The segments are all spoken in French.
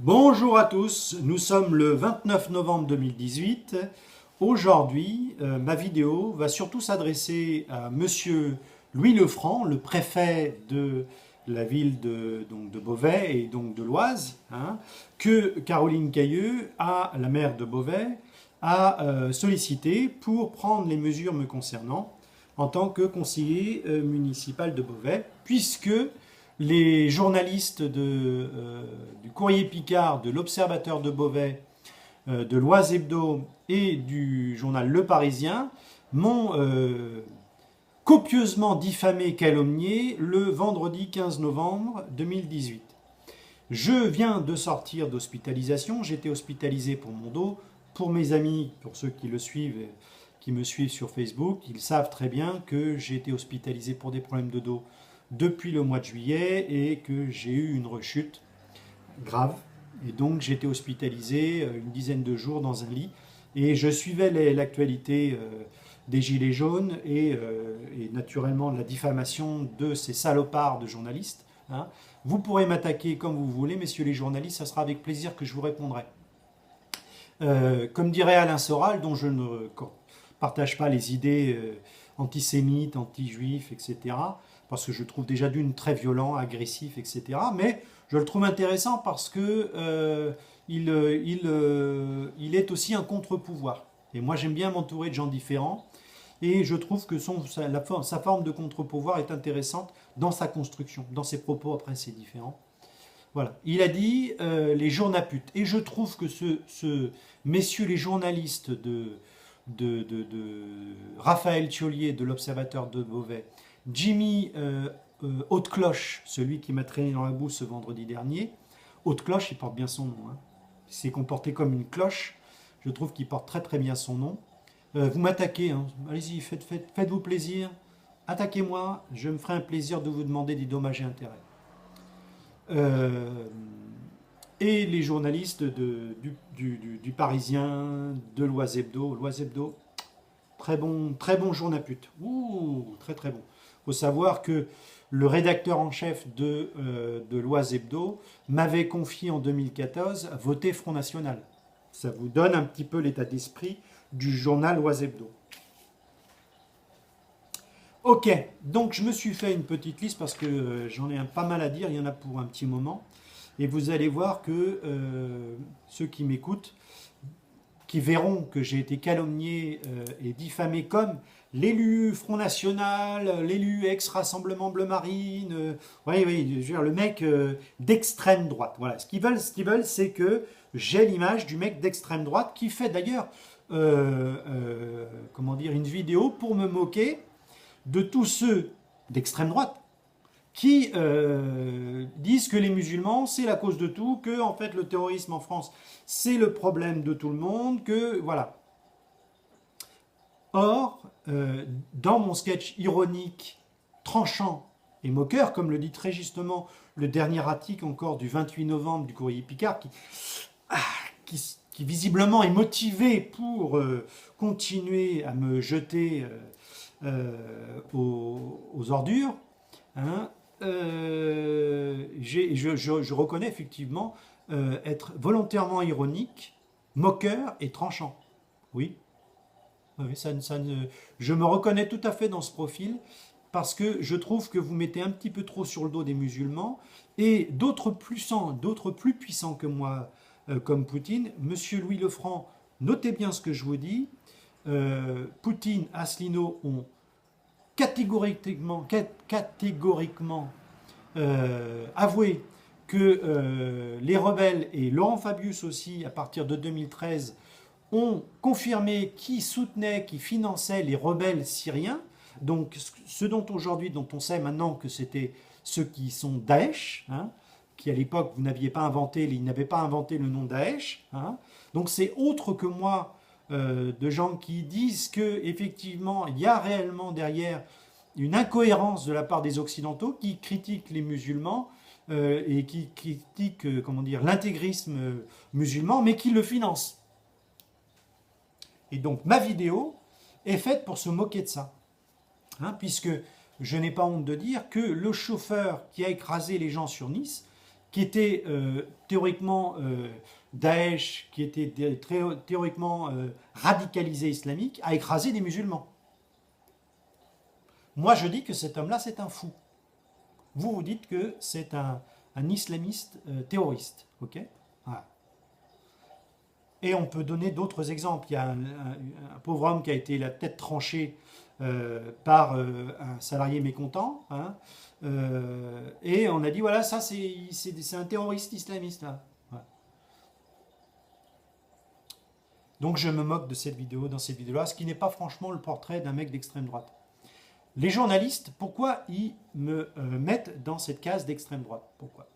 Bonjour à tous, nous sommes le 29 novembre 2018. Aujourd'hui, ma vidéo va surtout s'adresser à Monsieur Louis Lefranc, le préfet de la ville de Beauvais et donc de l'Oise, que Caroline Cayeux, la maire de Beauvais, a sollicité pour prendre les mesures me concernant en tant que conseiller municipal de Beauvais, puisque les journalistes du Courrier Picard, de l'Observateur de Beauvais, de l'Oise Hebdo et du journal Le Parisien m'ont copieusement diffamé et calomnié le vendredi 15 novembre 2018. Je viens de sortir d'hospitalisation, j'étais hospitalisé pour mon dos. Pour mes amis, pour ceux qui me suivent sur Facebook, ils savent très bien que j'ai été hospitalisé pour des problèmes de dos depuis le mois de juillet et que j'ai eu une rechute grave. Et donc j'ai été hospitalisé une dizaine de jours dans un lit et je suivais l'actualité des Gilets jaunes et naturellement la diffamation de ces salopards de journalistes. Vous pourrez m'attaquer comme vous voulez, messieurs les journalistes, ça sera avec plaisir que je vous répondrai. Comme dirait Alain Soral, dont je ne partage pas les idées antisémites, anti-juifs, etc., parce que je le trouve déjà d'une très violent, agressif, etc., mais je le trouve intéressant parce que il est aussi un contre-pouvoir. Et moi j'aime bien m'entourer de gens différents, et je trouve que sa forme de contre-pouvoir est intéressante dans sa construction, dans ses propos, après c'est différent. Voilà. Il a dit les journaputes. Et je trouve que messieurs les journalistes de Raphaël Thiollier de l'Observateur de Beauvais, Jimmy Haute-Cloche, celui qui m'a traîné dans la boue ce vendredi dernier, Haute-Cloche, il porte bien son nom. Il s'est comporté comme une cloche. Je trouve qu'il porte très très bien son nom. Vous m'attaquez, allez-y, faites-vous plaisir. Attaquez-moi, je me ferai un plaisir de vous demander des dommages et intérêts. Euh, et les journalistes du Parisien, de l'Oise Hebdo. L'Oise Hebdo, très bon journapute. Ouh, très très bon. Il faut savoir que le rédacteur en chef de l'Oise Hebdo m'avait confié en 2014 voter Front National. Ça vous donne un petit peu l'état d'esprit du journal L'Oise Hebdo. Ok, donc je me suis fait une petite liste parce que j'en ai pas mal à dire, il y en a pour un petit moment. Et vous allez voir que ceux qui m'écoutent, qui verront que j'ai été calomnié et diffamé comme l'élu Front National, l'élu ex-Rassemblement Bleu Marine, oui, je veux dire, le mec d'extrême droite. Voilà, ce qu'ils veulent, c'est que j'ai l'image du mec d'extrême droite qui fait d'ailleurs, comment dire, une vidéo pour me moquer de tous ceux d'extrême droite qui disent que les musulmans c'est la cause de tout, que en fait le terrorisme en France c'est le problème de tout le monde, que voilà. Or, dans mon sketch ironique, tranchant et moqueur, comme le dit très justement le dernier article encore du 28 novembre du Courrier Picard, qui visiblement est motivé pour continuer à me jeter aux ordures, je reconnais effectivement être volontairement ironique, moqueur et tranchant. Oui, oui je me reconnais tout à fait dans ce profil parce que je trouve que vous mettez un petit peu trop sur le dos des musulmans et d'autres plus puissants que moi, comme Poutine. Monsieur Louis Lefranc, notez bien ce que je vous dis. Poutine, Asselineau ont catégoriquement avoué que les rebelles, et Laurent Fabius aussi, à partir de 2013, ont confirmé qui soutenaient, qui finançaient les rebelles syriens. Donc, ce dont on sait maintenant que c'était ceux qui sont Daesh, qui à l'époque, ils n'avaient pas inventé le nom Daesh. Donc, c'est autre que moi, de gens qui disent que effectivement il y a réellement derrière une incohérence de la part des Occidentaux qui critiquent les musulmans et qui critiquent l'intégrisme musulman, mais qui le financent. Et donc ma vidéo est faite pour se moquer de ça, puisque je n'ai pas honte de dire que le chauffeur qui a écrasé les gens sur Nice qui était théoriquement Daesh, qui était théoriquement radicalisé islamique, a écrasé des musulmans. Moi, je dis que cet homme-là, c'est un fou. Vous, vous dites que c'est un islamiste terroriste. Ok. Voilà. Et on peut donner d'autres exemples. Il y a un pauvre homme qui a été la tête tranchée par un salarié mécontent. Hein, et on a dit, voilà, ça c'est un terroriste islamiste. Là. Voilà. Donc je me moque de cette vidéo, dans cette vidéo-là, ce qui n'est pas franchement le portrait d'un mec d'extrême droite. Les journalistes, pourquoi ils me mettent dans cette case d'extrême droite? Pourquoi?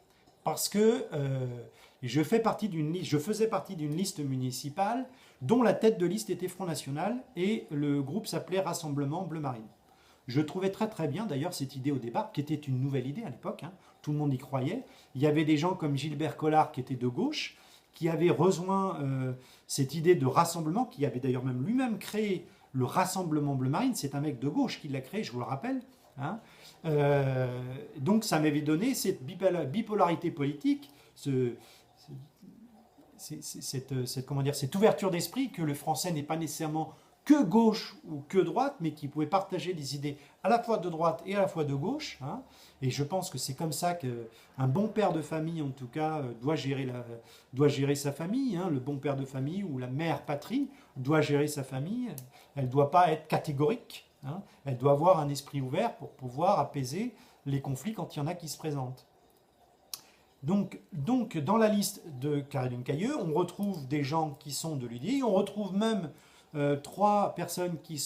Parce que je faisais partie d'une liste municipale dont la tête de liste était Front National et le groupe s'appelait Rassemblement Bleu Marine. Je trouvais très très bien d'ailleurs cette idée au départ, qui était une nouvelle idée à l'époque, hein, tout le monde y croyait. Il y avait des gens comme Gilbert Collard qui était de gauche, qui avait rejoint cette idée de rassemblement, qui avait d'ailleurs même lui-même créé le Rassemblement Bleu Marine. C'est un mec de gauche qui l'a créé, je vous le rappelle. Hein. Donc ça m'avait donné cette bipolarité politique, cette ouverture d'esprit que le français n'est pas nécessairement que gauche ou que droite, mais qui pouvait partager des idées à la fois de droite et à la fois de gauche. Hein. Et je pense que c'est comme ça qu'un bon père de famille, en tout cas, doit gérer sa famille. Hein. Le bon père de famille ou la mère patrie doit gérer sa famille. Elle ne doit pas être catégorique. Hein. Elle doit avoir un esprit ouvert pour pouvoir apaiser les conflits quand il y en a qui se présentent. Donc dans la liste de Caroline Cayeux, on retrouve des gens qui sont de l'UDI, on retrouve même 3 personnes qui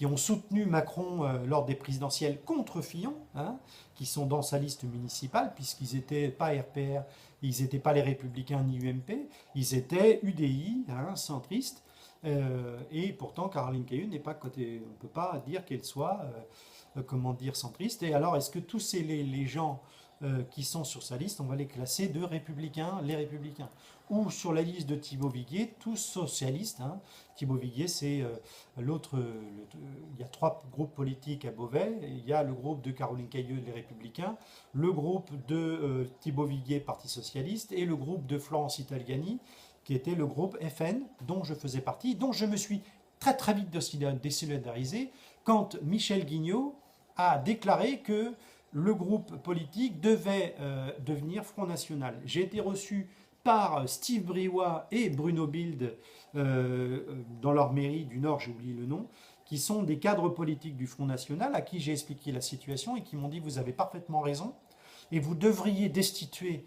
ont soutenu Macron lors des présidentielles contre Fillon, hein, qui sont dans sa liste municipale, puisqu'ils n'étaient pas RPR, ils n'étaient pas les Républicains ni UMP, ils étaient UDI, hein, centristes, et pourtant Caroline Cayeux n'est pas côté, on ne peut pas dire qu'elle soit, centriste. Et alors, est-ce que tous les gens qui sont sur sa liste, on va les classer de républicains, les républicains? Ou sur la liste de Thibaut Viguier, tous socialistes. Hein. Thibaut Viguier, c'est l'autre. Il y a 3 groupes politiques à Beauvais. Il y a le groupe de Caroline Cayeux, les Républicains, le groupe de Thibaut Viguier, Parti Socialiste, et le groupe de Florence Italiani, qui était le groupe FN, dont je faisais partie, dont je me suis très très vite désolidarisé quand Michel Guignot a déclaré que le groupe politique devait devenir Front National. J'ai été reçu par Steve Briouat et Bruno Bild dans leur mairie du Nord, j'ai oublié le nom, qui sont des cadres politiques du Front National, à qui j'ai expliqué la situation et qui m'ont dit: vous avez parfaitement raison, et vous devriez destituer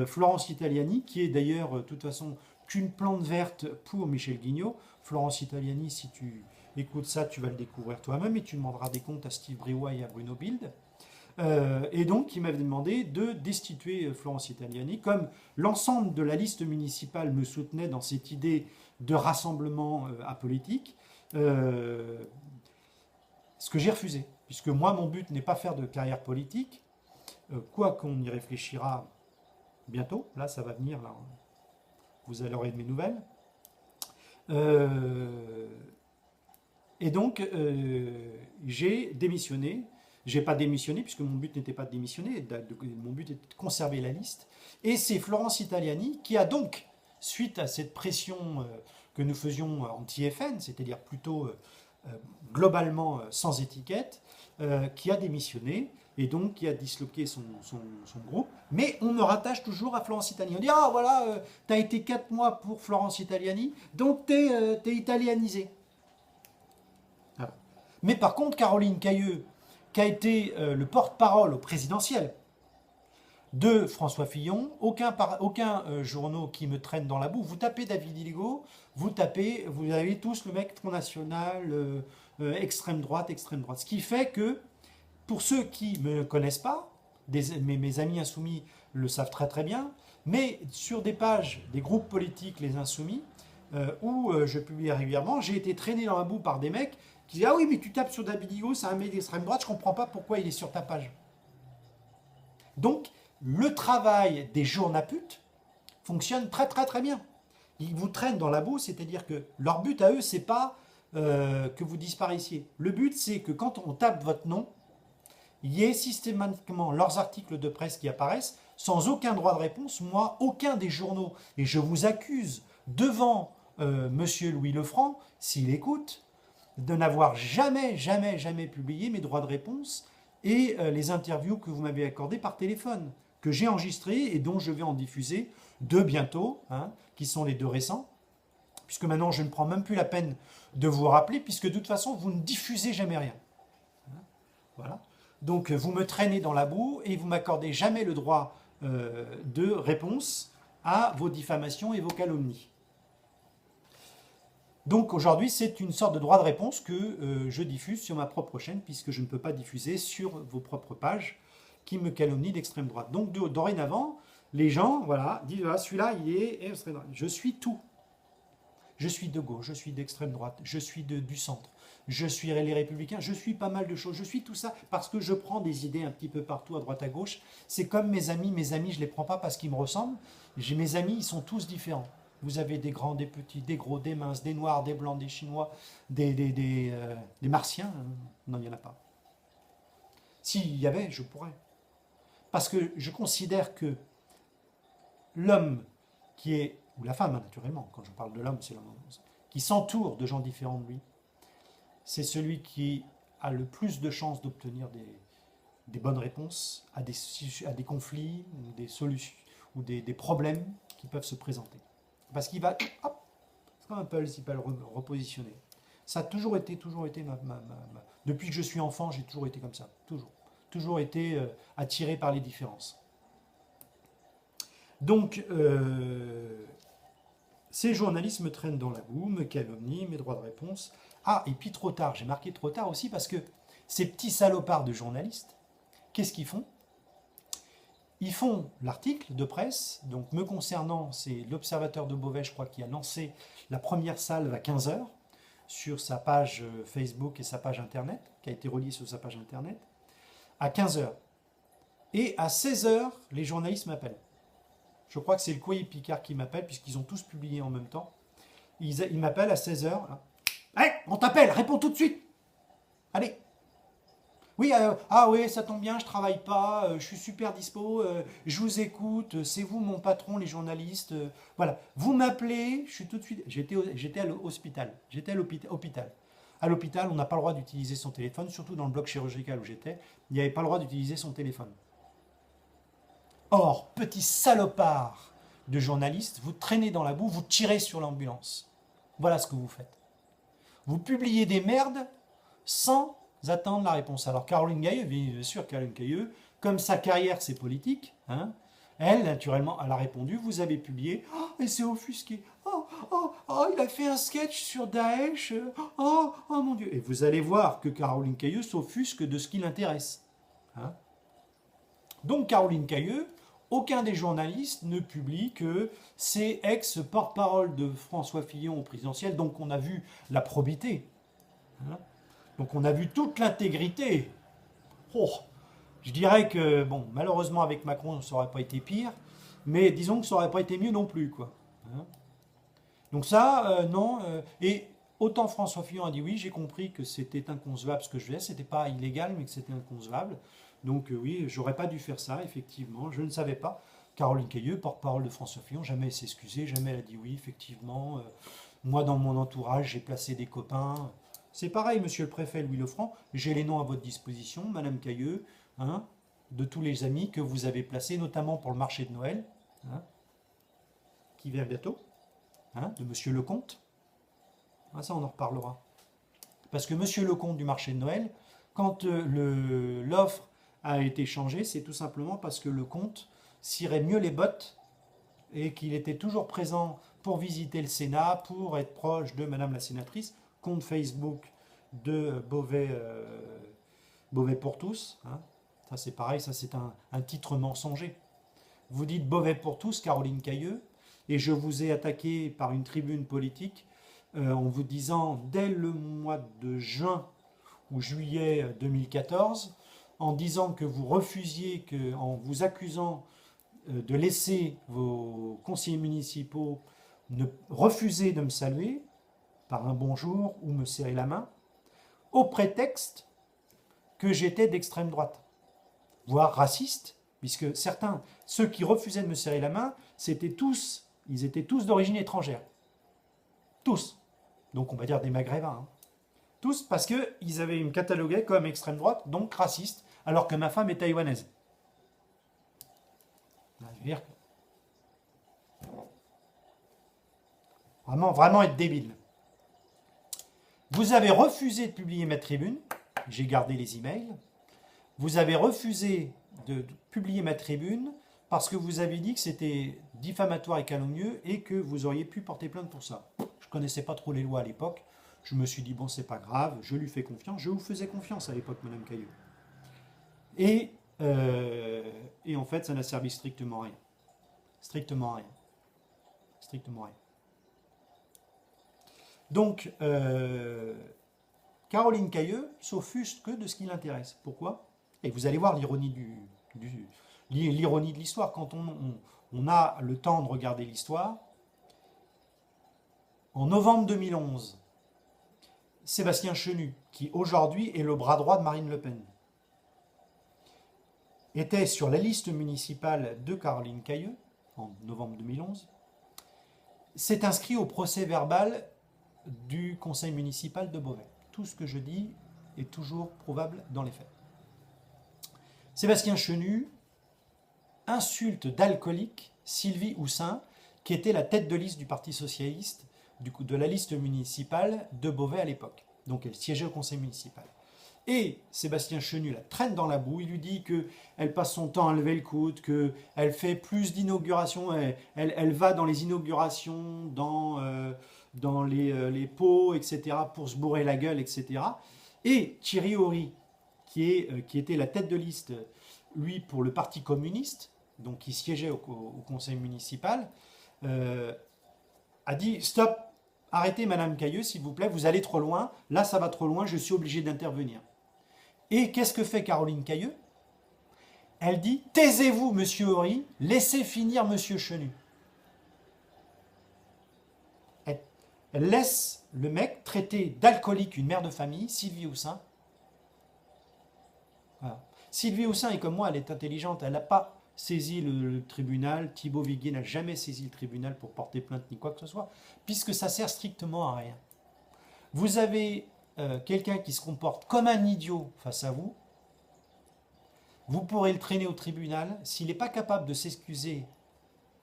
Florence Italiani, qui est d'ailleurs, de toute façon, qu'une plante verte pour Michel Guignot. Florence Italiani, si tu écoutes ça, tu vas le découvrir toi-même et tu demanderas des comptes à Steve Briouat et à Bruno Bild. Et donc, il m'avait demandé de destituer Florence Italiani. Comme l'ensemble de la liste municipale me soutenait dans cette idée de rassemblement apolitique, ce que j'ai refusé, puisque moi, mon but n'est pas faire de carrière politique, quoi qu'on y réfléchira bientôt. Là, ça va venir, là. Vous aurez de mes nouvelles. Et donc, j'ai démissionné. Je n'ai pas démissionné, puisque mon but n'était pas de démissionner, mon but était de conserver la liste. Et c'est Florence Italiani qui a donc, suite à cette pression que nous faisions anti-FN, c'est-à-dire plutôt globalement sans étiquette, qui a démissionné et donc qui a disloqué son groupe. Mais on me rattache toujours à Florence Italiani. On dit: ah voilà, tu as été 4 mois pour Florence Italiani, donc t'es italianisé. Voilà. Mais par contre, Caroline Cayeux, qui a été le porte-parole au présidentiel de François Fillon, aucun journaux qui me traîne dans la boue. Vous tapez David Illigo, vous avez tous le mec Front National, extrême droite. Ce qui fait que, pour ceux qui ne me connaissent pas, mes amis insoumis le savent très très bien, mais sur des pages des groupes politiques, les insoumis, où je publie régulièrement, j'ai été traîné dans la boue par des mecs qui disent: ah oui, mais tu tapes sur David Illigo, c'est un mec d'extrême droite, je comprends pas pourquoi il est sur ta page. Donc, le travail des journaputes fonctionne très très très bien. Ils vous traînent dans la boue, c'est-à-dire que leur but à eux, c'est pas que vous disparaissiez. Le but, c'est que quand on tape votre nom, il y ait systématiquement leurs articles de presse qui apparaissent sans aucun droit de réponse, moi, aucun des journaux, et je vous accuse devant Monsieur Louis Lefranc, s'il écoute, de n'avoir jamais, jamais, jamais publié mes droits de réponse et les interviews que vous m'avez accordées par téléphone, que j'ai enregistrées et dont je vais en diffuser deux bientôt, hein, qui sont les deux récents, puisque maintenant je ne prends même plus la peine de vous rappeler, puisque de toute façon vous ne diffusez jamais rien. Voilà. Donc vous me traînez dans la boue et vous m'accordez jamais le droit de réponse à vos diffamations et vos calomnies. Donc aujourd'hui, c'est une sorte de droit de réponse que je diffuse sur ma propre chaîne, puisque je ne peux pas diffuser sur vos propres pages qui me calomnient d'extrême droite. Donc dorénavant, les gens, voilà, disent ah, celui-là, il est extrême droite. Je suis tout. Je suis de gauche, je suis d'extrême droite, je suis du centre, je suis les républicains, je suis pas mal de choses, je suis tout ça parce que je prends des idées un petit peu partout, à droite, à gauche. C'est comme mes amis, je ne les prends pas parce qu'ils me ressemblent. Mes amis, ils sont tous différents. Vous avez des grands, des petits, des gros, des minces, des noirs, des blancs, des chinois, des martiens. Non, il n'y en a pas. S'il y avait, je pourrais. Parce que je considère que l'homme qui est, ou la femme, naturellement, quand je parle de l'homme, c'est l'homme, qui s'entoure de gens différents de lui, c'est celui qui a le plus de chances d'obtenir des bonnes réponses à des conflits, ou des solutions, ou des problèmes qui peuvent se présenter. Parce qu'il va, hop, c'est comme un puzzle, il va le repositionner. Ça a toujours été depuis que je suis enfant, j'ai toujours été comme ça, toujours été attiré par les différences. Donc, ces journalistes me traînent dans la boue, me calomnient, mes droits de réponse. Ah, et puis trop tard, j'ai marqué trop tard aussi parce que ces petits salopards de journalistes, qu'est-ce qu'ils font? Ils font l'article de presse, donc me concernant, c'est l'Observateur de Beauvais, je crois, qui a lancé la première salve à 15h sur sa page Facebook et sa page Internet, qui a été reliée sur sa page Internet, à 15h. Et à 16h, les journalistes m'appellent. Je crois que c'est le Courrier Picard qui m'appelle, puisqu'ils ont tous publié en même temps. Ils m'appellent à 16h. Hey, on t'appelle, réponds tout de suite. Allez. Oui, ah oui, ça tombe bien, je travaille pas, je suis super dispo, je vous écoute, c'est vous mon patron, les journalistes. Voilà, vous m'appelez, je suis tout de suite. J'étais à l'hôpital. J'étais à l'hôpital. À l'hôpital, on n'a pas le droit d'utiliser son téléphone, surtout dans le bloc chirurgical où j'étais, il n'y avait pas le droit d'utiliser son téléphone. Or, petit salopard de journaliste, vous traînez dans la boue, vous tirez sur l'ambulance. Voilà ce que vous faites. Vous publiez des merdes sans attendre la réponse. Alors Caroline Gailleux, bien sûr Caroline Gailleux, comme sa carrière c'est politique, hein, elle, naturellement, elle a répondu, vous avez publié, oh, et c'est offusqué, il a fait un sketch sur Daesh, oh mon Dieu. Et vous allez voir que Caroline Cailleux s'offusque de ce qui l'intéresse. Hein. Donc Caroline Cailleux, aucun des journalistes ne publie que c'est ex-porte-parole de François Fillon au présidentiel, donc on a vu la probité. Hein. Donc on a vu toute l'intégrité. Oh, je dirais que, bon, malheureusement avec Macron, ça n'aurait pas été pire, mais disons que ça n'aurait pas été mieux non plus, quoi. Hein. Donc ça, non. Et autant François Fillon a dit oui, j'ai compris que c'était inconcevable ce que je faisais, c'était pas illégal, mais que c'était inconcevable. Donc oui, j'aurais pas dû faire ça, effectivement, je ne savais pas. Caroline Cailleux, porte-parole de François Fillon, jamais elle s'est excusée, jamais elle a dit oui, effectivement. Moi, dans mon entourage, j'ai placé des copains. C'est pareil, monsieur le préfet Louis Lefranc, j'ai les noms à votre disposition, madame Cailleux, hein, de tous les amis que vous avez placés, notamment pour le marché de Noël, hein, qui vient bientôt, hein, de monsieur Lecomte. Ah, ça, on en reparlera. Parce que monsieur Lecomte du marché de Noël, quand l'offre a été changée, c'est tout simplement parce que Lecomte cirait mieux les bottes et qu'il était toujours présent pour visiter le Sénat, pour être proche de madame la sénatrice, compte Facebook de Beauvais pour tous. Hein. Ça c'est pareil, ça c'est un titre mensonger. Vous dites Beauvais pour tous, Caroline Cailleux, et je vous ai attaqué par une tribune politique en vous disant dès le mois de juin ou juillet 2014, en disant que vous refusiez, en vous accusant de laisser vos conseillers municipaux refuser de me saluer par un bonjour ou me serrer la main, au prétexte que j'étais d'extrême droite, voire raciste, puisque certains, ceux qui refusaient de me serrer la main, ils étaient tous d'origine étrangère. Tous. Donc on va dire des maghrébins. Hein. Tous parce qu'ils avaient me cataloguaient comme extrême droite, donc raciste, alors que ma femme est taïwanaise. Vraiment être débile. Vous avez refusé de publier ma tribune, j'ai gardé les emails. Vous avez refusé de publier ma tribune parce que vous avez dit que c'était diffamatoire et calomnieux et que vous auriez pu porter plainte pour ça. Je ne connaissais pas trop les lois à l'époque. Je me suis dit, bon, c'est pas grave, je lui fais confiance. Je vous faisais confiance à l'époque, Madame Cailleux. Et en fait, ça n'a servi strictement à rien. Strictement à rien. Strictement à rien. Donc, Caroline Cailleux s'offusque que de ce qui l'intéresse. Pourquoi? Et vous allez voir l'ironie l'ironie de l'histoire. Quand on a le temps de regarder l'histoire, en novembre 2011, Sébastien Chenu, qui aujourd'hui est le bras droit de Marine Le Pen, était sur la liste municipale de Caroline Cailleux, en novembre 2011, s'est inscrit au procès verbal du conseil municipal de Beauvais. Tout ce que je dis est toujours prouvable dans les faits. Sébastien Chenu insulte d'alcoolique Sylvie Houssin, qui était la tête de liste du Parti socialiste, de la liste municipale de Beauvais à l'époque. Donc elle siégeait au conseil municipal. Et Sébastien Chenu la traîne dans la boue, il lui dit qu'elle passe son temps à lever le coude, qu'elle fait plus d'inaugurations, elle va dans les inaugurations, dans les pots, etc., pour se bourrer la gueule, etc. Et Thierry Horry, qui était la tête de liste, lui, pour le Parti communiste, donc qui siégeait au conseil municipal, a dit « Stop, arrêtez Madame Cailleux, s'il vous plaît, vous allez trop loin, là ça va trop loin, je suis obligé d'intervenir. » Et qu'est-ce que fait Caroline Cailleux? Elle dit « Taisez-vous, Monsieur Horry, laissez finir Monsieur Chenu. » Elle laisse le mec traiter d'alcoolique une mère de famille, Sylvie Houssin. Voilà. Sylvie Houssin est comme moi, elle est intelligente, elle n'a pas saisi le tribunal, Thibaut Viguier n'a jamais saisi le tribunal pour porter plainte ni quoi que ce soit, puisque ça sert strictement à rien. Vous avez quelqu'un qui se comporte comme un idiot face à vous, vous pourrez le traîner au tribunal, s'il n'est pas capable de s'excuser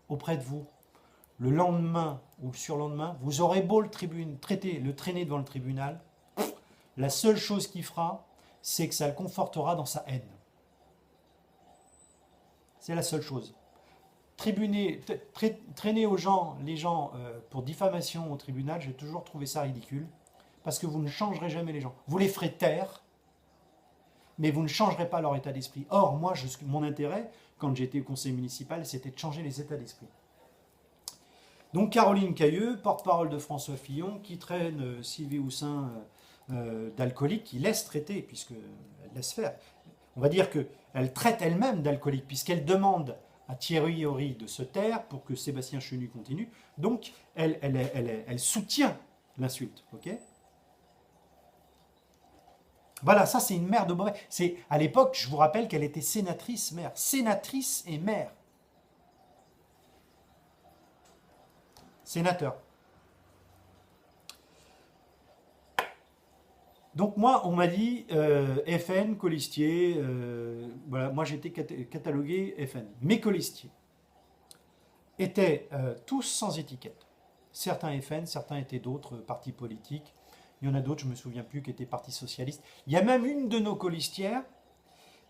auprès de vous, le lendemain ou le surlendemain, vous aurez beau le traîner devant le tribunal, la seule chose qu'il fera, c'est que ça le confortera dans sa haine. C'est la seule chose. Traîner les gens pour diffamation au tribunal, j'ai toujours trouvé ça ridicule, parce que vous ne changerez jamais les gens. Vous les ferez taire, mais vous ne changerez pas leur état d'esprit. Or, moi, mon intérêt, quand j'étais au conseil municipal, c'était de changer les états d'esprit. Donc Caroline Cailleux, porte-parole de François Fillon, qui traîne Sylvie Houssin d'alcoolique, qui laisse traiter, puisqu'elle laisse faire. On va dire qu'elle traite elle-même d'alcoolique, puisqu'elle demande à Thierry Horry de se taire pour que Sébastien Chenu continue. Donc elle soutient l'insulte. Okay, voilà, ça c'est une maire de Beauvais. À l'époque, je vous rappelle qu'elle était sénatrice-maire. Sénatrice et maire. Sénateur. Donc moi, on m'a dit FN, colistier, voilà, moi j'étais catalogué FN. Mes colistiers étaient tous sans étiquette. Certains FN, certains étaient d'autres partis politiques. Il y en a d'autres, je ne me souviens plus, qui étaient partis socialistes. Il y a même une de nos colistières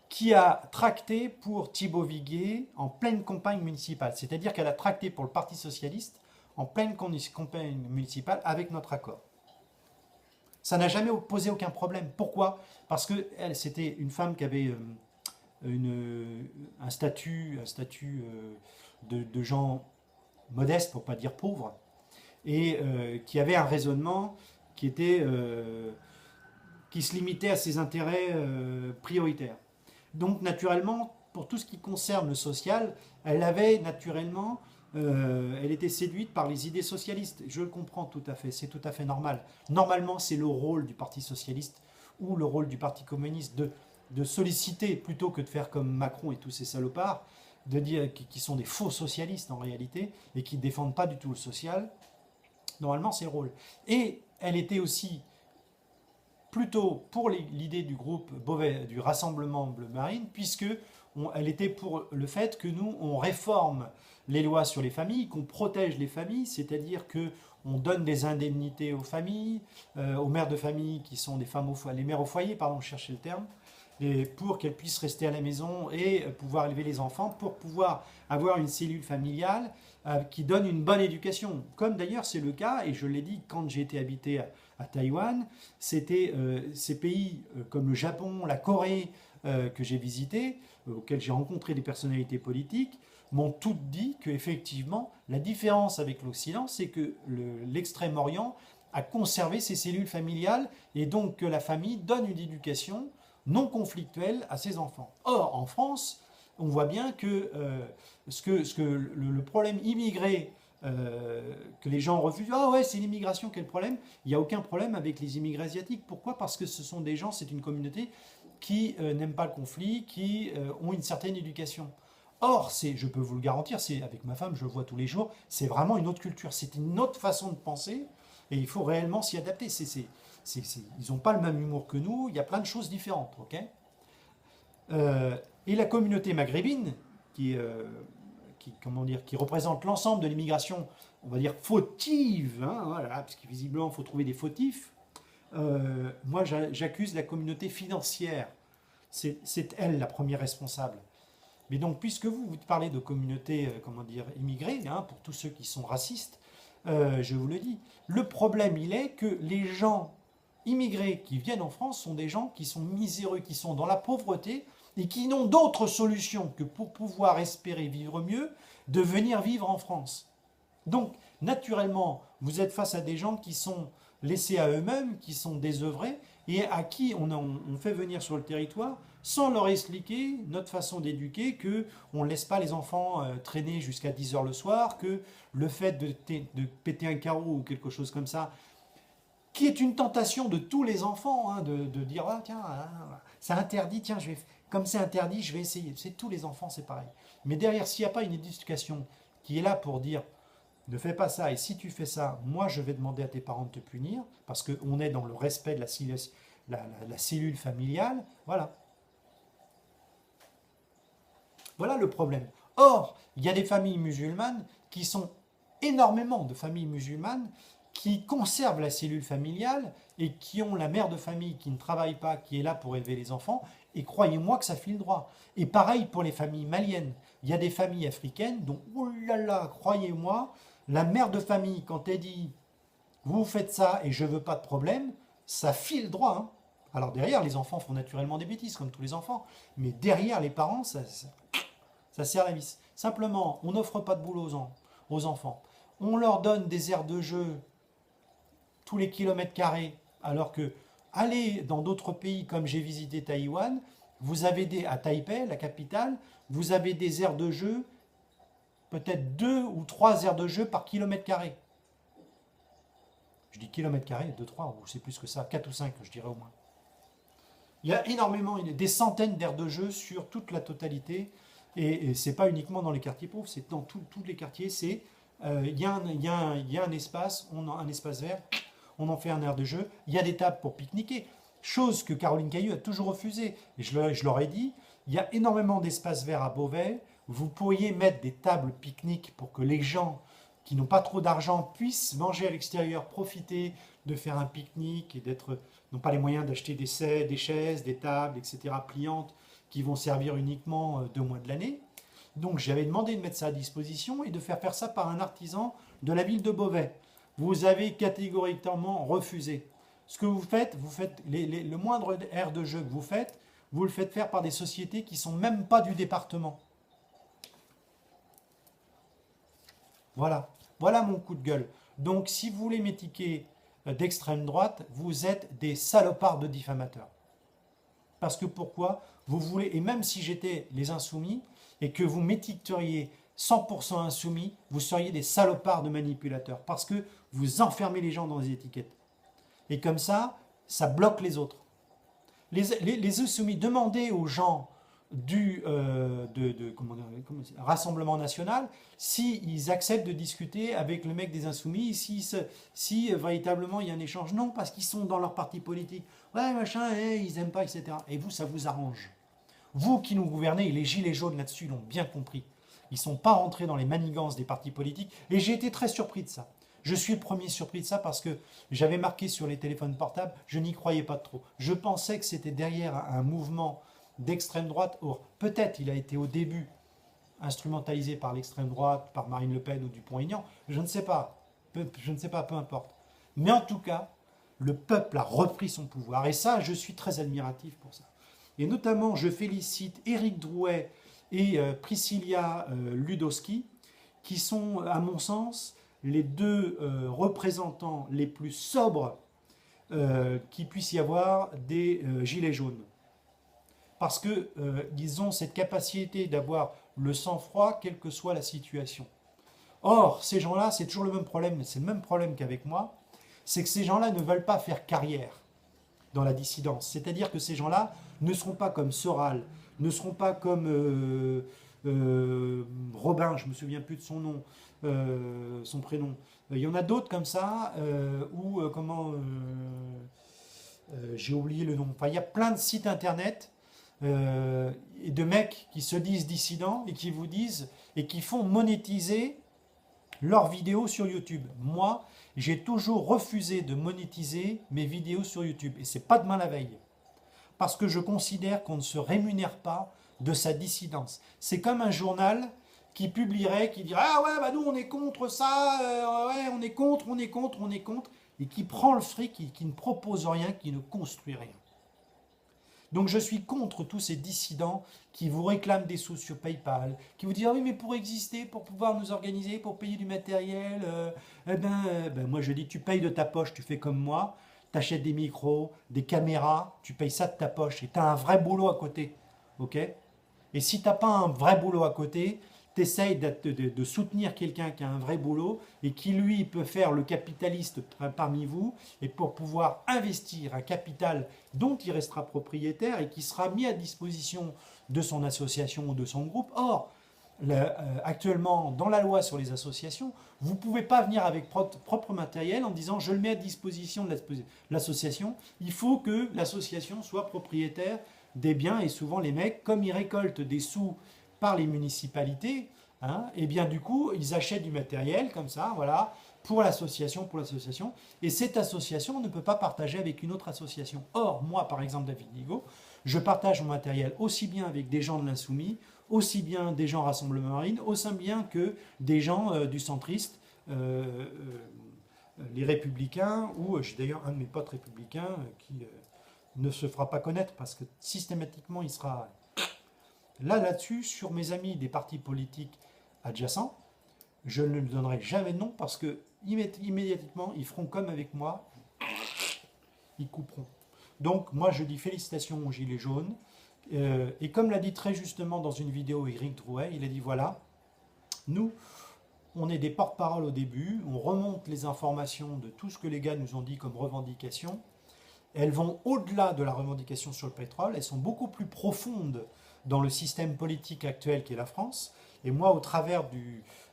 qui a tracté pour Thibaut Viguier en pleine campagne municipale. C'est-à-dire qu'elle a tracté pour le Parti socialiste en pleine campagne municipale avec notre accord. Ça n'a jamais posé aucun problème. Pourquoi? Parce que c'était une femme qui avait un statut de gens modestes, pour ne pas dire pauvres, et qui avait un raisonnement qui se limitait à ses intérêts prioritaires. Donc naturellement, pour tout ce qui concerne le social, elle était séduite par les idées socialistes. Je le comprends tout à fait, c'est tout à fait normal. Normalement, c'est le rôle du Parti socialiste ou le rôle du Parti communiste de solliciter, plutôt que de faire comme Macron et tous ces salopards, de dire qui sont des faux socialistes en réalité, et qui ne défendent pas du tout le social, normalement c'est le rôle. Et elle était aussi plutôt pour l'idée du groupe Beauvais, du Rassemblement Bleu Marine, puisque elle était pour le fait que nous, on réforme les lois sur les familles, qu'on protège les familles, c'est-à-dire que on donne des indemnités aux familles, aux mères de famille qui sont des femmes les mères au foyer, pardon, je cherchais le terme, et pour qu'elles puissent rester à la maison et pouvoir élever les enfants, pour pouvoir avoir une cellule familiale qui donne une bonne éducation. Comme d'ailleurs c'est le cas, et je l'ai dit quand j'ai été habité à Taïwan, c'était ces pays comme le Japon, la Corée que j'ai visités, auxquels j'ai rencontré des personnalités politiques, m'ont toutes dit qu'effectivement, la différence avec l'Occident, c'est que l'Extrême-Orient a conservé ses cellules familiales et donc que la famille donne une éducation non conflictuelle à ses enfants. Or, en France, on voit bien que le problème immigré que les gens refusent, ah ouais, c'est l'immigration, quel problème? Il n'y a aucun problème avec les immigrés asiatiques. Pourquoi? Parce que ce sont des gens, c'est une communauté qui n'aiment pas le conflit, qui ont une certaine éducation. Or, je peux vous le garantir, avec ma femme, je le vois tous les jours, c'est vraiment une autre culture, c'est une autre façon de penser, et il faut réellement s'y adapter. Ils n'ont pas le même humour que nous, il y a plein de choses différentes. Ok. Et la communauté maghrébine, comment dire, qui représente l'ensemble de l'immigration, on va dire fautive, hein, voilà, parce que visiblement il faut trouver des fautifs, moi j'accuse la communauté financière. C'est elle la première responsable. Mais donc, puisque vous parlez de communauté, comment dire, immigrée, hein, pour tous ceux qui sont racistes, je vous le dis, le problème, il est que les gens immigrés qui viennent en France sont des gens qui sont miséreux, qui sont dans la pauvreté et qui n'ont d'autre solution que pour pouvoir espérer vivre mieux, de venir vivre en France. Donc, naturellement, vous êtes face à des gens qui sont laissés à eux-mêmes, qui sont désœuvrés, et à qui on fait venir sur le territoire sans leur expliquer notre façon d'éduquer, qu'on ne laisse pas les enfants traîner jusqu'à 10 heures le soir, que le fait de péter un carreau ou quelque chose comme ça, qui est une tentation de tous les enfants, hein, de dire ah, tiens, c'est interdit, tiens, comme c'est interdit, je vais essayer. C'est tous les enfants, c'est pareil. Mais derrière, s'il n'y a pas une éducation qui est là pour dire ne fais pas ça, et si tu fais ça, moi je vais demander à tes parents de te punir, parce qu'on est dans le respect de la cellule familiale, voilà. Voilà le problème. Or, il y a des familles musulmanes qui sont énormément de familles musulmanes qui conservent la cellule familiale et qui ont la mère de famille qui ne travaille pas, qui est là pour élever les enfants, et croyez-moi que ça file droit. Et pareil pour les familles maliennes. Il y a des familles africaines dont, oh là là, croyez-moi, la mère de famille, quand elle dit « vous faites ça et je veux pas de problème », ça file droit. Hein. Alors derrière, les enfants font naturellement des bêtises, comme tous les enfants, mais derrière les parents, ça serre la vis. Simplement, on n'offre pas de boulot aux enfants. On leur donne des aires de jeu tous les kilomètres carrés, alors que allez dans d'autres pays, comme j'ai visité Taïwan, vous avez à Taipei, la capitale, vous avez des aires de jeu, peut-être 2 ou 3 aires de jeu par kilomètre carré. Je dis kilomètre carré, 2, 3, ou c'est plus que ça, 4 ou 5, je dirais au moins. Il y a énormément, des centaines d'aires de jeu sur toute la totalité, et ce n'est pas uniquement dans les quartiers pauvres, c'est dans tous les quartiers, il y a un espace, un espace vert, on en fait un aire de jeu, il y a des tables pour pique-niquer, chose que Caroline Cailloux a toujours refusée. Et je leur ai dit, il y a énormément d'espaces verts à Beauvais, vous pourriez mettre des tables pique-nique pour que les gens qui n'ont pas trop d'argent puissent manger à l'extérieur, profiter de faire un pique-nique et n'ont pas les moyens d'acheter des chaises, des tables, etc. pliantes qui vont servir uniquement 2 mois de l'année. Donc j'avais demandé de mettre ça à disposition et de faire ça par un artisan de la ville de Beauvais. Vous avez catégoriquement refusé. Ce que vous faites le moindre aire de jeu que vous le faites faire par des sociétés qui ne sont même pas du département. Voilà. Voilà mon coup de gueule. Donc si vous voulez m'étiqueter d'extrême droite, vous êtes des salopards de diffamateurs. Parce que pourquoi? Vous voulez, et même si j'étais les insoumis, et que vous m'étiqueteriez 100% insoumis, vous seriez des salopards de manipulateurs. Parce que vous enfermez les gens dans des étiquettes. Et comme ça bloque les autres. Les Insoumis, demandez aux gens du Rassemblement National s'ils acceptent de discuter avec le mec des Insoumis, si véritablement il y a un échange. Non, parce qu'ils sont dans leur parti politique. Ouais, machin, ils aiment pas, etc. Et vous, ça vous arrange. Vous qui nous gouvernez, et les gilets jaunes là-dessus l'ont bien compris. Ils ne sont pas rentrés dans les manigances des partis politiques. Et j'ai été très surpris de ça. Je suis le premier surpris de ça parce que j'avais marqué sur les téléphones portables, je n'y croyais pas trop. Je pensais que c'était derrière un mouvement d'extrême droite. Or, peut-être il a été au début instrumentalisé par l'extrême droite, par Marine Le Pen ou Dupont-Aignan. Je ne sais pas. Je ne sais pas, peu importe. Mais en tout cas, le peuple a repris son pouvoir. Et ça, je suis très admiratif pour ça. Et notamment, je félicite Éric Drouet et Priscilla Ludowski, qui sont, à mon sens, les deux représentants les plus sobres qu'il puisse y avoir des gilets jaunes. Parce qu'ils ont cette capacité d'avoir le sang-froid, quelle que soit la situation. Or, ces gens-là, c'est toujours le même problème, c'est le même problème qu'avec moi, c'est que ces gens-là ne veulent pas faire carrière dans la dissidence. C'est-à-dire que ces gens-là ne seront pas comme Soral, ne seront pas comme Robin, je ne me souviens plus de son nom, son prénom. Il y en a d'autres comme ça, j'ai oublié le nom. Enfin, il y a plein de sites internet et de mecs qui se disent dissidents et qui vous disent et qui font monétiser leurs vidéos sur YouTube. Moi, j'ai toujours refusé de monétiser mes vidéos sur YouTube. Et c'est pas demain la veille. Parce que je considère qu'on ne se rémunère pas de sa dissidence. C'est comme un journal qui publierait, qui dirait ah ouais, bah nous on est contre ça, ouais, on est contre, et qui prend le fric, qui ne propose rien, qui ne construit rien. Donc je suis contre tous ces dissidents qui vous réclament des sous sur PayPal, qui vous disent ah oui mais pour exister, pour pouvoir nous organiser, pour payer du matériel, moi je dis tu payes de ta poche, tu fais comme moi, tu achètes des micros, des caméras, tu payes ça de ta poche et tu as un vrai boulot à côté. Ok ? Et si tu n'as pas un vrai boulot à côté, tu essayes de soutenir quelqu'un qui a un vrai boulot et qui, lui, peut faire le capitaliste parmi vous et pour pouvoir investir un capital dont il restera propriétaire et qui sera mis à disposition de son association ou de son groupe. Or, actuellement, dans la loi sur les associations, vous ne pouvez pas venir avec propre matériel en disant je le mets à disposition de l'association. Il faut que l'association soit propriétaire des biens et souvent les mecs, comme ils récoltent des sous par les municipalités, et bien du coup, ils achètent du matériel comme ça, voilà, pour l'association, et cette association ne peut pas partager avec une autre association. Or, moi, par exemple, David Nigo, je partage mon matériel aussi bien avec des gens de l'Insoumis, aussi bien des gens Rassemblement Marine, aussi bien que des gens du centriste, les Républicains, ou j'ai d'ailleurs un de mes potes républicains qui ne se fera pas connaître parce que systématiquement il sera... Là-dessus, sur mes amis des partis politiques adjacents, je ne lui donnerai jamais de nom parce que immédiatement, ils feront comme avec moi, ils couperont. Donc, moi, je dis félicitations aux Gilets jaunes. Et comme l'a dit très justement dans une vidéo Éric Drouet, il a dit voilà, nous, on est des porte-parole au début, on remonte les informations de tout ce que les gars nous ont dit comme revendications. Elles vont au-delà de la revendication sur le pétrole, elles sont beaucoup plus profondes dans le système politique actuel qu'est la France. Et moi, au travers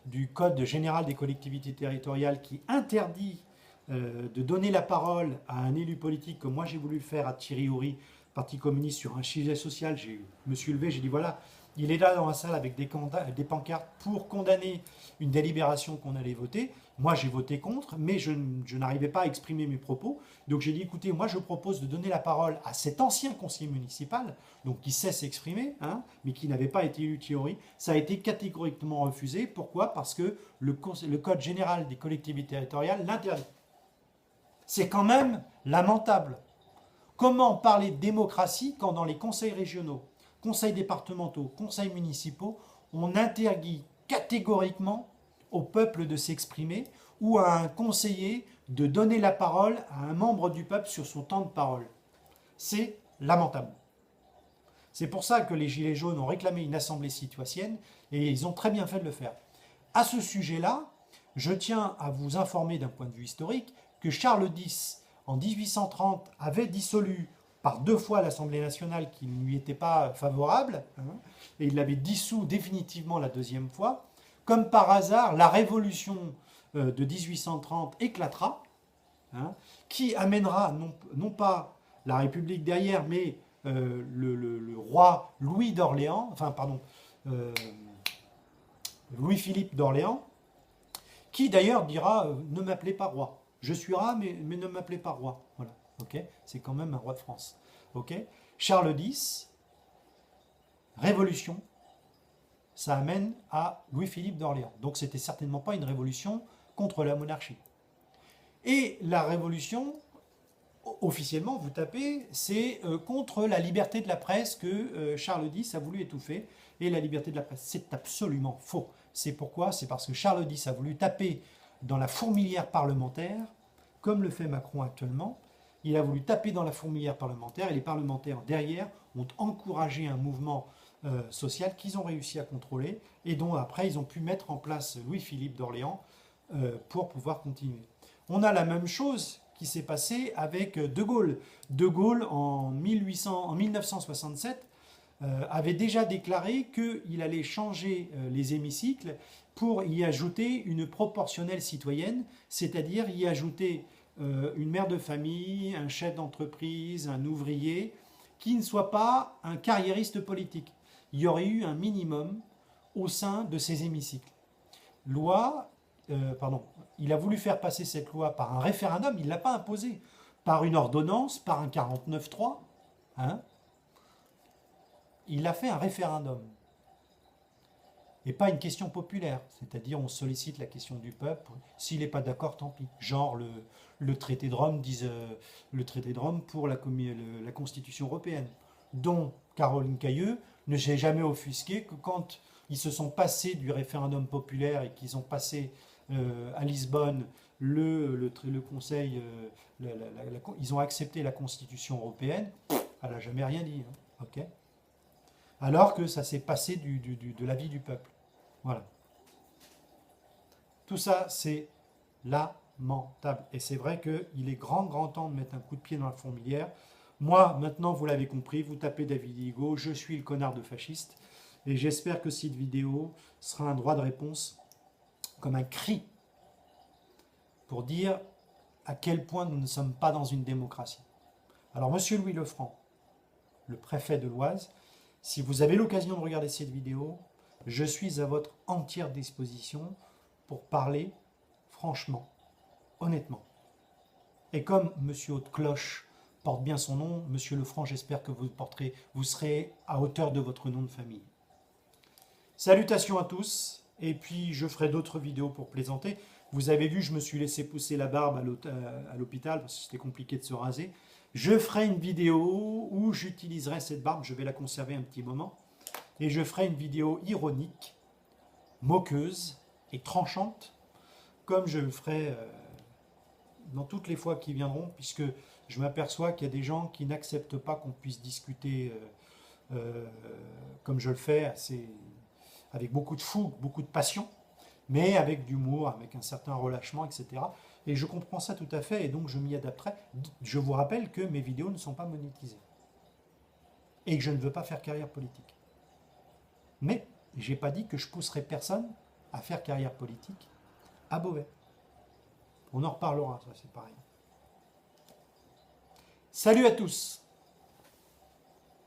du Code général des collectivités territoriales qui interdit de donner la parole à un élu politique, comme moi j'ai voulu le faire à Thierry Houry, Parti communiste, sur un sujet social, je me suis levé, j'ai dit voilà, il est là dans la salle avec des pancartes pour condamner une délibération qu'on allait voter. Moi, j'ai voté contre, mais je n'arrivais pas à exprimer mes propos. Donc j'ai dit, écoutez, moi, je propose de donner la parole à cet ancien conseiller municipal, donc qui sait s'exprimer, mais qui n'avait pas été élu Thierry. Ça a été catégoriquement refusé. Pourquoi ? Parce que le Code général des collectivités territoriales l'interdit. C'est quand même lamentable. Comment parler de démocratie quand dans les conseils régionaux, conseils départementaux, conseils municipaux, on interdit catégoriquement au peuple de s'exprimer ou à un conseiller de donner la parole à un membre du peuple sur son temps de parole. C'est lamentable. C'est pour ça que les Gilets jaunes ont réclamé une assemblée citoyenne et ils ont très bien fait de le faire. À ce sujet-là, je tiens à vous informer d'un point de vue historique que Charles X, en 1830, avait dissolu par 2 fois à l'Assemblée nationale qui ne lui était pas favorable, hein, et il l'avait dissous définitivement la 2e fois. Comme par hasard, la révolution de 1830 éclatera, hein, qui amènera non pas la République derrière, mais le roi Louis d'Orléans, enfin pardon, Louis-Philippe d'Orléans, qui d'ailleurs dira ne m'appelez pas roi. Je suis roi, mais ne m'appelez pas roi. Voilà. Okay, c'est quand même un roi de France. Okay. Charles X, révolution, ça amène à Louis-Philippe d'Orléans. Donc c'était certainement pas une révolution contre la monarchie. Et la révolution, officiellement, vous tapez, c'est contre la liberté de la presse que Charles X a voulu étouffer. Et la liberté de la presse, c'est absolument faux. C'est pourquoi? C'est parce que Charles X a voulu taper dans la fourmilière parlementaire, comme le fait Macron actuellement. Il a voulu taper dans la fourmilière parlementaire et les parlementaires derrière ont encouragé un mouvement social qu'ils ont réussi à contrôler et dont après ils ont pu mettre en place Louis-Philippe d'Orléans pour pouvoir continuer. On a la même chose qui s'est passée avec De Gaulle. De Gaulle en 1967 avait déjà déclaré qu'il allait changer les hémicycles pour y ajouter une proportionnelle citoyenne, c'est-à-dire y ajouter une mère de famille, un chef d'entreprise, un ouvrier, qui ne soit pas un carriériste politique. Il y aurait eu un minimum au sein de ces hémicycles. Il a voulu faire passer cette loi par un référendum, il ne l'a pas imposé, par une ordonnance, par un 49.3, hein. Il a fait un référendum. Et pas une question populaire, c'est-à-dire on sollicite la question du peuple, s'il n'est pas d'accord, tant pis. Genre le traité de Rome, le traité de Rome pour la Constitution européenne, dont Caroline Cailleux ne s'est jamais offusquée que quand ils se sont passés du référendum populaire et qu'ils ont passé à Lisbonne le Conseil, ils ont accepté la Constitution européenne, elle n'a jamais rien dit, hein, ok. Alors que ça s'est passé de l'avis du peuple. Voilà. Tout ça, c'est lamentable. Et c'est vrai qu'il est grand temps de mettre un coup de pied dans la fourmilière. Moi, maintenant, vous l'avez compris, vous tapez David Higo, je suis le connard de fasciste. Et j'espère que cette vidéo sera un droit de réponse, comme un cri, pour dire à quel point nous ne sommes pas dans une démocratie. Alors, monsieur Louis Lefranc, le préfet de l'Oise, si vous avez l'occasion de regarder cette vidéo, je suis à votre entière disposition pour parler franchement, honnêtement. Et comme monsieur Haute-Cloche porte bien son nom, monsieur Lefranc, j'espère que vous serez à hauteur de votre nom de famille. Salutations à tous, et puis je ferai d'autres vidéos pour plaisanter. Vous avez vu, je me suis laissé pousser la barbe à l'hôpital parce que c'était compliqué de se raser. Je ferai une vidéo où j'utiliserai cette barbe, je vais la conserver un petit moment, et je ferai une vidéo ironique, moqueuse et tranchante, comme je le ferai dans toutes les fois qui viendront, puisque je m'aperçois qu'il y a des gens qui n'acceptent pas qu'on puisse discuter comme je le fais, avec beaucoup de fougue, beaucoup de passion, mais avec d'humour, avec un certain relâchement, etc. Et je comprends ça tout à fait, et donc je m'y adapterai. Je vous rappelle que mes vidéos ne sont pas monétisées. Et que je ne veux pas faire carrière politique. Mais je n'ai pas dit que je pousserai personne à faire carrière politique à Beauvais. On en reparlera, ça c'est pareil. Salut à tous!